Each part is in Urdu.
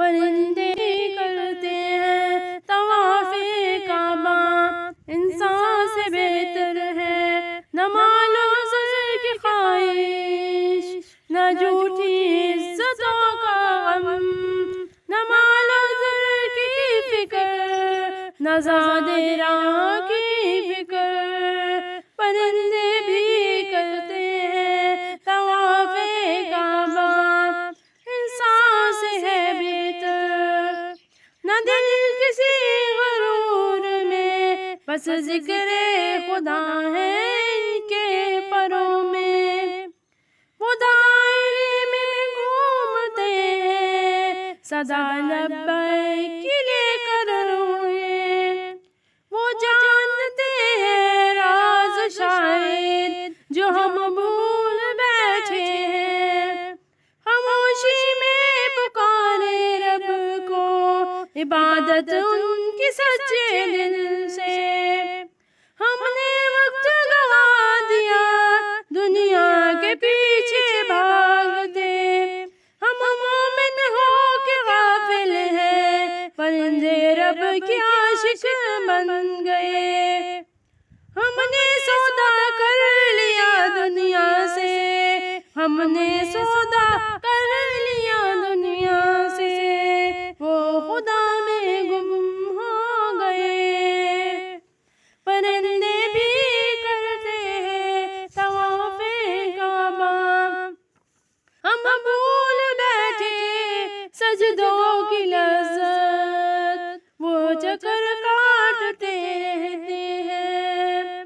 پرندے کرتے ہیں طواف کعبہ، انسان سے بہتر ہے نہ مال و زر کی خواہش، نہ جھوٹی عزتوں کا غم، نہ مال و زر کی فکر، نہ زادِ راہ کی فکر۔ پرندے بھی کرتے ہیں طواف کعبہ، انسان سے ہے بہتر نہ دل کسی غرور میں، بس ذکر خدا ہے ان کے پروں میں۔ وہ دائرے میں گھومتے ہیں صدا لبیک لے کر روئے، وہ جانتے ہیں راز شاید جو ہم بھول بیٹھے ہیں، خاموشی میں پکارے رب کو، عبادت ان کی سچے دل سے۔ ہم نے وقت گوا دیا دنیا کے پیچھے بھاگتے، ہم مومن ہو کے غافل ہیں، پرندے رب کے عاشق بن گئے۔ ہم نے سودا کر لیا دنیا سے، ہم نے سودا کر لیا دنیا سے، وہ خدا میں گم ہو گئے۔ پرندے بھی کرتے ہیں طواف کعبہ، ہم بھول بیٹھے سجدوں کی لذت، وہ چکر کاٹتے رہتے ہیں۔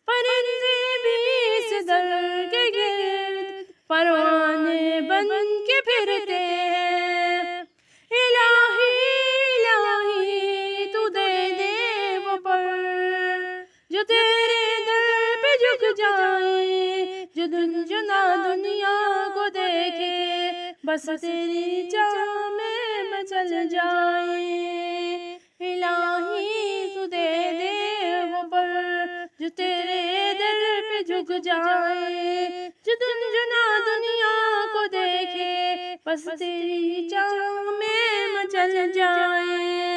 پرندے بھی اس در کے گرد پروانے بن کے پھرتے ہیں۔ الہی الہی تو دے دے وہ پر جو تیرے در پہ جھک جائے، جو جنا دنیا کو دیکھے، بس تیری چاہ میں مچل جائے۔ الہی تو دے دے وہ پر جو تیرے در پہ جھک جائے، جو جنا دنیا کو دیکھے، بس تیری چاہ میں مچل جائے۔